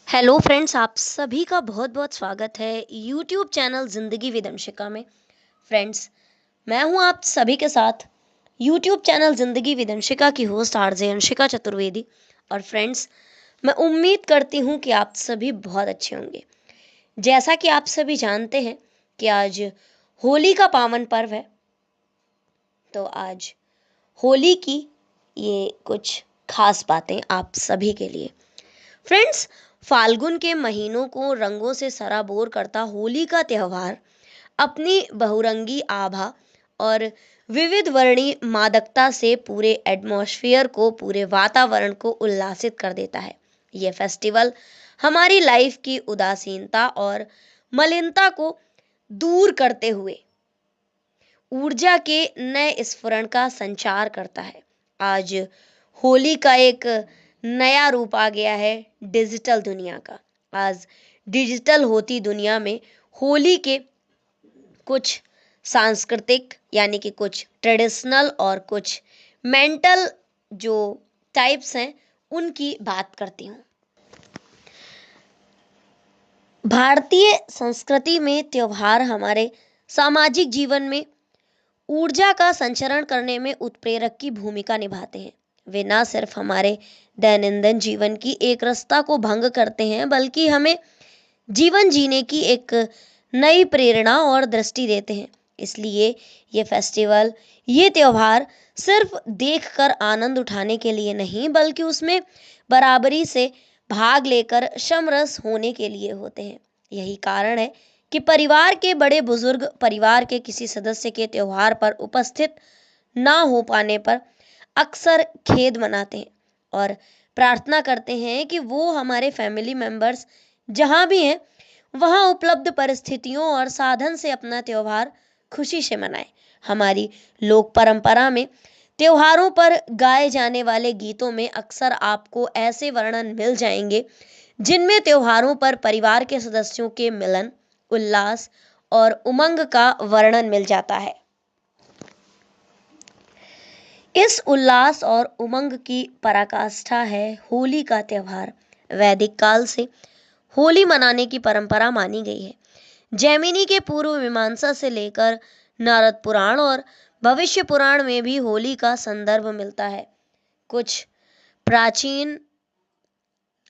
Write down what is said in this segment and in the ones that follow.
Hello friends, आप सभी का बहुत बहुत स्वागत है यूट्यूब चैनल ज़िंदगी विद अंशिका में। फ्रेंड्स, मैं हूं आप सभी के साथ यूट्यूब चैनल ज़िंदगी विद अंशिका की होस्ट आरजे अंशिका चतुर्वेदी। और फ्रेंड्स, मैं उम्मीद करती हूं कि आप सभी बहुत अच्छे होंगे। जैसा कि आप सभी जानते हैं कि आज होली का पावन पर्व है, तो आज होली की ये कुछ खास बातें आप सभी के लिए। फ्रेंड्स, फाल्गुन के महीनों को रंगों से सराबोर करता होली का त्यौहार अपनी बहुरंगी आभा और विविध वर्णी मादकता से पूरे एटमॉस्फेयर को, पूरे वातावरण को उल्लासित कर देता है। यह फेस्टिवल हमारी लाइफ की उदासीनता और मलिनता को दूर करते हुए ऊर्जा के नए स्फुरण का संचार करता है। आज होली का एक नया रूप आ गया है डिजिटल दुनिया का। आज डिजिटल होती दुनिया में होली के कुछ सांस्कृतिक यानी कि कुछ ट्रेडिशनल और कुछ मेंटल जो टाइप्स हैं उनकी बात करती हूँ। भारतीय संस्कृति में त्योहार हमारे सामाजिक जीवन में ऊर्जा का संचरण करने में उत्प्रेरक की भूमिका निभाते हैं। वे न सिर्फ हमारे दैनंदिन जीवन की एक रस्ता को भंग करते हैं, बल्कि हमें जीवन जीने की एक नई प्रेरणा और दृष्टि देते हैं। इसलिए ये फेस्टिवल, ये त्योहार सिर्फ देखकर आनंद उठाने के लिए नहीं, बल्कि उसमें बराबरी से भाग लेकर समरस होने के लिए होते हैं। यही कारण है कि परिवार के बड़े बुजुर्ग परिवार के किसी सदस्य के त्योहार पर उपस्थित ना हो पाने पर अक्सर खेद मनाते हैं और प्रार्थना करते हैं कि वो हमारे फैमिली मेंबर्स जहां भी हैं वहां उपलब्ध परिस्थितियों और साधन से अपना त्योहार खुशी से मनाएं। हमारी लोक परंपरा में त्योहारों पर गाए जाने वाले गीतों में अक्सर आपको ऐसे वर्णन मिल जाएंगे जिनमें त्योहारों पर परिवार के सदस्यों के मिलन, उल्लास और उमंग का वर्णन मिल जाता है। इस उल्लास और उमंग की पराकाष्ठा है होली का त्योहार। वैदिक काल से होली मनाने की परंपरा मानी गई है। जैमिनी के पूर्व मीमांसा से लेकर नारद पुराण और भविष्य पुराण में भी होली का संदर्भ मिलता है। कुछ प्राचीन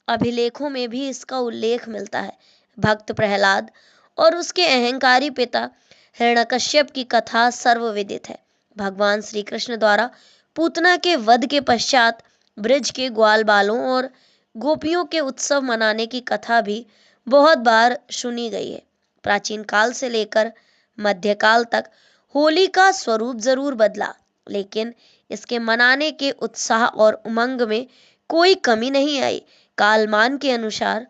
अभिलेखों में भी इसका उल्लेख मिलता है। भक्त प्रहलाद और उसके अहंकारी पिता हिरण्यकश्यप की कथा सर्वविदित है। भगवान श्री कृष्ण द्वारा पूतना के वध के पश्चात ब्रज के ग्वाल बालों और गोपियों के उत्सव मनाने की कथा भी बहुत बार सुनी गई है। प्राचीन काल से लेकर मध्यकाल तक होली का स्वरूप जरूर बदला, लेकिन इसके मनाने के उत्साह और उमंग में कोई कमी नहीं आई। कालमान के अनुसार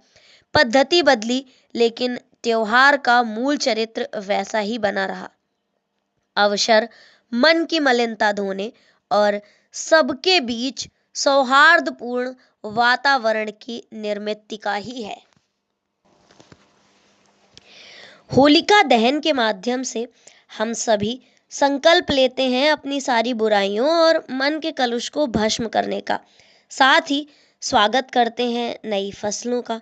पद्धति बदली, लेकिन त्योहार का मूल चरित्र वैसा ही बना रहा। अवसर मन की मलिनता धोने और सबके बीच सौहार्दपूर्ण वातावरण की निर्मित ही है। होलिका दहन के माध्यम से हम सभी संकल्प लेते हैं अपनी सारी बुराइयों और मन के कलुष को भस्म करने का। साथ ही स्वागत करते हैं नई फसलों का।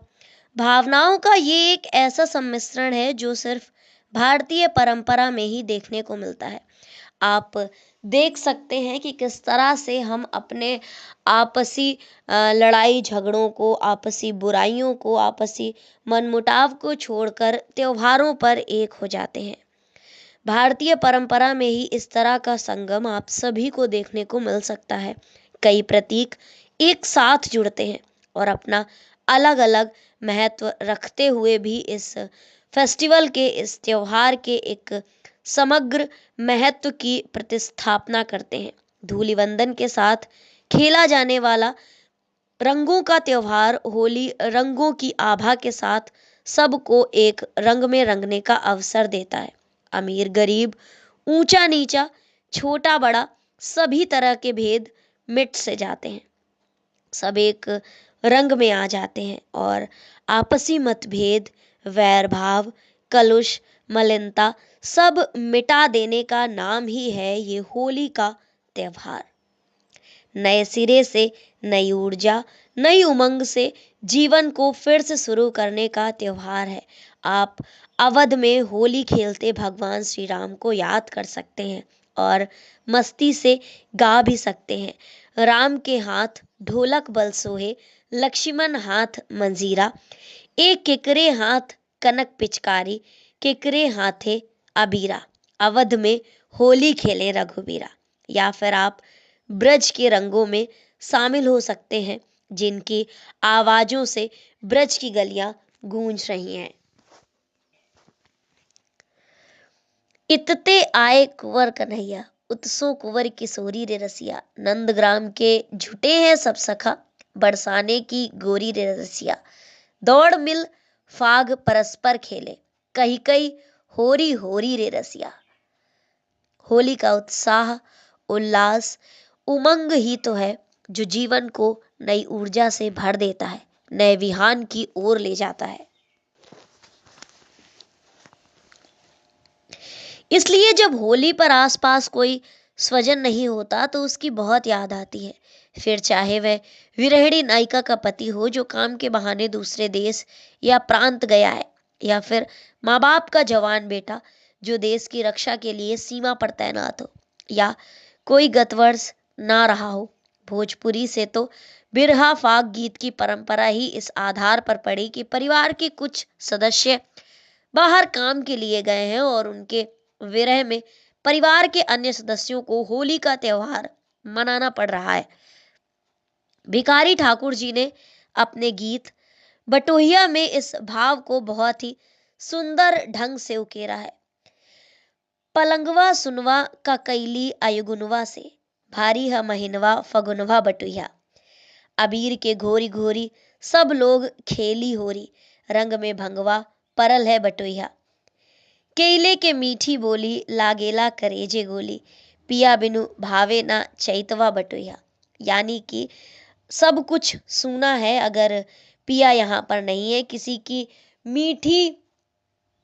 भावनाओं का ये एक ऐसा सम्मिश्रण है जो सिर्फ भारतीय परंपरा में ही देखने को मिलता है। आप देख सकते हैं कि किस तरह से हम अपने आपसी लड़ाई झगड़ों को, आपसी बुराइयों को, आपसी मनमुटाव को छोड़कर त्योहारों पर एक हो जाते हैं। भारतीय परंपरा में ही इस तरह का संगम आप सभी को देखने को मिल सकता है। कई प्रतीक एक साथ जुड़ते हैं और अपना अलग अलग महत्व रखते हुए भी इस फेस्टिवल के, इस त्योहार के एक समग्र महत्व की प्रतिस्थापना करते हैं। धूलिवंदन के साथ खेला जाने वाला रंगों का त्योहार होली रंगों की आभा के साथ सबको एक रंग में रंगने का अवसर देता है। अमीर गरीब, ऊंचा नीचा, छोटा बड़ा, सभी तरह के भेद मिट से जाते हैं। सब एक रंग में आ जाते हैं और आपसी मतभेद, वैर भाव, कलुष, मलिनता सब मिटा देने का नाम ही है ये होली का त्योहार। नए सिरे से नई ऊर्जा, नई उमंग से जीवन को फिर से शुरू करने का त्योहार है। आप अवध में होली खेलते भगवान श्री राम को याद कर सकते हैं और मस्ती से गा भी सकते हैं। राम के हाथ ढोलक बल सोहे, लक्ष्मण हाथ मंजीरा, एक केकरे हाथ कनक पिचकारी, केकरे हाथे अबीरा, अवध में होली खेले रघुबीरा। या फिर आप ब्रज के रंगों में शामिल हो सकते हैं, जिनकी आवाजों से ब्रज की गलियां गूंज रही हैं। इतते आए कुंवर कन्हैया, उत्सो कुंवर किशोरी रे रसिया, नंदग्राम के झूठे हैं सब सखा, बरसाने की गोरी रे रसिया, दौड़ मिल फाग परस्पर खेले, कही कही होरी होरी रे रसिया। होली का उत्साह, उल्लास, उमंग ही तो है जो जीवन को नई ऊर्जा से भर देता है, नए विहान की ओर ले जाता है। इसलिए जब होली पर आसपास कोई स्वजन नहीं होता तो उसकी बहुत याद आती है। फिर चाहे वह विरहिणी नायिका का पति हो जो काम के बहाने दूसरे देश या प्रांत गया है, या फिर माँ बाप का जवान बेटा जो देश की रक्षा के लिए सीमा पर तैनात हो, या कोई गत वर्ष ना रहा हो। भोजपुरी से तो बिरहा फाग गीत की परंपरा ही इस आधार पर पड़ी कि परिवार के कुछ सदस्य बाहर काम के लिए गए हैं और उनके विरह में परिवार के अन्य सदस्यों को होली का त्योहार मनाना पड़ रहा है। भिखारी ठाकुर जी ने अपने गीत बटोहिया में इस भाव को बहुत ही सुंदर ढंग से उकेरा है। पलंगवा सुनवा का कैली अयुगुनवा से, भारी ह महीनवा फगुनवा बटुहिया, अबीर के घोरी घोरी सब लोग खेली होरी, रंग में भंगवा परल है बटुहिया, केले के मीठी बोली लागेला करेजे गोली, पिया बिनु भावे ना चैतवा बटुहिया। यानी कि सब कुछ सूना है अगर पिया यहाँ पर नहीं है। किसी की मीठी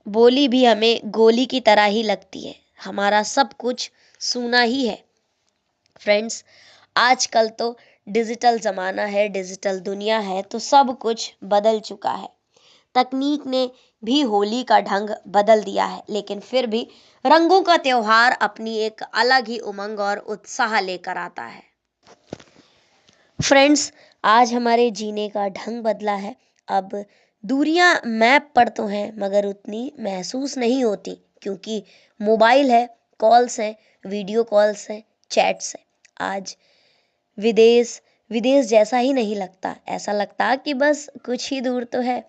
बोली भी हमें गोली की तरह ही लगती है। हमारा सब कुछ सूना ही है। फ्रेंड्स, आजकल तो डिजिटल ज़माना है, डिजिटल दुनिया है, तो सब कुछ बदल चुका है। तकनीक ने भी होली का ढंग बदल दिया है, लेकिन फिर भी रंगों का त्योहार अपनी एक अलग ही उमंग और उत्साह लेकर आता है। फ्रेंड्स, आज हमारे जीने का ढंग बदला है। अब दूरियां मैप पर तो हैं मगर उतनी महसूस नहीं होती, क्योंकि मोबाइल है, कॉल्स हैं, वीडियो कॉल्स हैं, चैट्स हैं। आज विदेश विदेश जैसा ही नहीं लगता। ऐसा लगता कि बस कुछ ही दूर तो है।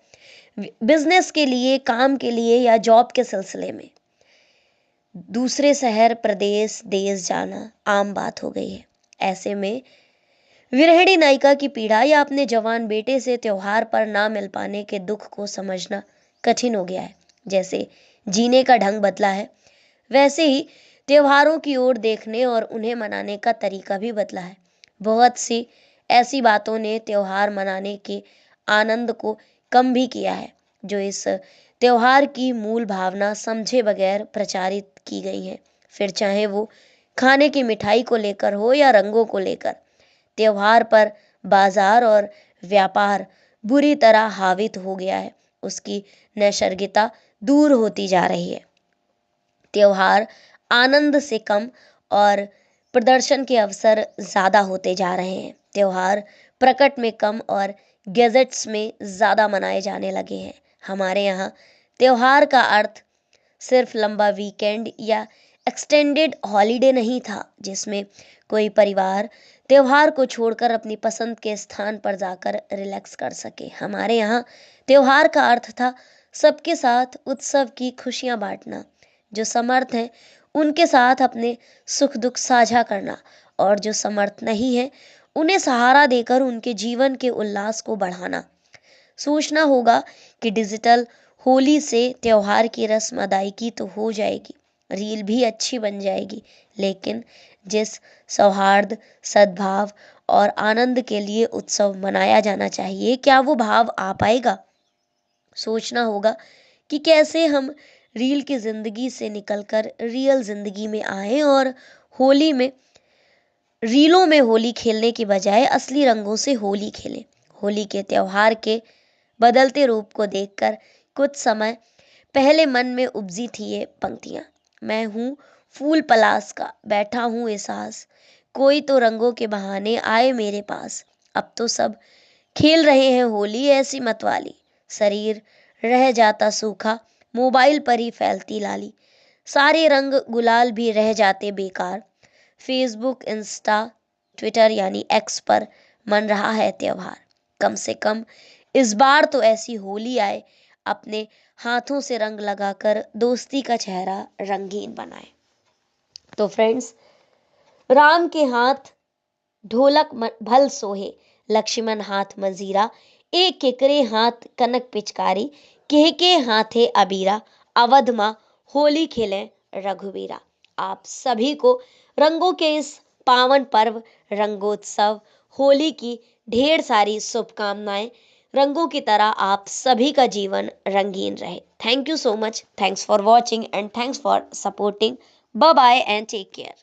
बिजनेस के लिए, काम के लिए या जॉब के सिलसिले में दूसरे शहर, प्रदेश, देश जाना आम बात हो गई है। ऐसे में विरहिणी नायिका की पीड़ा या अपने जवान बेटे से त्योहार पर ना मिल पाने के दुख को समझना कठिन हो गया है। जैसे जीने का ढंग बदला है, वैसे ही त्योहारों की ओर देखने और उन्हें मनाने का तरीका भी बदला है। बहुत सी ऐसी बातों ने त्योहार मनाने के आनंद को कम भी किया है, जो इस त्योहार की मूल भावना समझे बगैर प्रचारित की गई है। फिर चाहे वो खाने की मिठाई को लेकर हो या रंगों को लेकर, त्योहार पर बाजार और व्यापार बुरी तरह हावित हो गया है। उसकी नैसर्गिकता दूर होती जा रही है। त्योहार आनंद से कम और प्रदर्शन के अवसर ज़्यादा होते जा रहे हैं। त्योहार प्रकट में कम और गैजेट्स में ज़्यादा मनाए जाने लगे हैं। हमारे यहाँ त्योहार का अर्थ सिर्फ लंबा वीकेंड या एक्सटेंडेड हॉलीडे नहीं था, जिसमें कोई परिवार त्योहार को छोड़कर अपनी पसंद के स्थान पर जाकर रिलैक्स कर सके। हमारे यहाँ त्योहार का अर्थ था सबके साथ उत्सव की खुशियाँ बांटना, जो समर्थ हैं उनके साथ अपने सुख दुख साझा करना, और जो समर्थ नहीं है उन्हें सहारा देकर उनके जीवन के उल्लास को बढ़ाना। सोचना होगा कि डिजिटल होली से त्योहार की रस्म अदायगी तो हो जाएगी, रील भी अच्छी बन जाएगी, लेकिन जिस सौहार्द, सद्भाव और आनंद के लिए उत्सव मनाया जाना चाहिए, क्या वो भाव आ पाएगा? सोचना होगा कि कैसे हम रील की जिंदगी से निकलकर रियल जिंदगी में आए और होली में रीलों में होली खेलने की बजाय असली रंगों से होली खेलें। होली के त्योहार के बदलते रूप को देखकर कुछ समय पहले मन में उपजी थी ये पंक्तियां। मैं हूँ फूल पलास का, बैठा हूँ एहसास, कोई तो रंगों के बहाने आए मेरे पास। अब तो सब खेल रहे हैं होली ऐसी मतवाली, शरीर रह जाता सूखा, मोबाइल पर ही फैलती लाली। सारे रंग गुलाल भी रह जाते बेकार, फेसबुक इंस्टा ट्विटर यानी एक्स पर मन रहा है त्योहार। कम से कम इस बार तो ऐसी होली आए, अपने हाथों से रंग लगाकर दोस्ती का चेहरा रंगीन बनाए। तो फ्रेंड्स, राम के हाथ ढोलक भल सोहे, लक्ष्मण हाथ मजीरा, एक केकरे हाथ कनक पिचकारी, के हाथे अबीरा, अवध माँ होली खेलें रघुवीरा। आप सभी को रंगों के इस पावन पर्व रंगोत्सव होली की ढेर सारी शुभकामनाएं। रंगों की तरह आप सभी का जीवन रंगीन रहे। Thank you so much, thanks for watching and thanks for supporting. Bye bye and take care.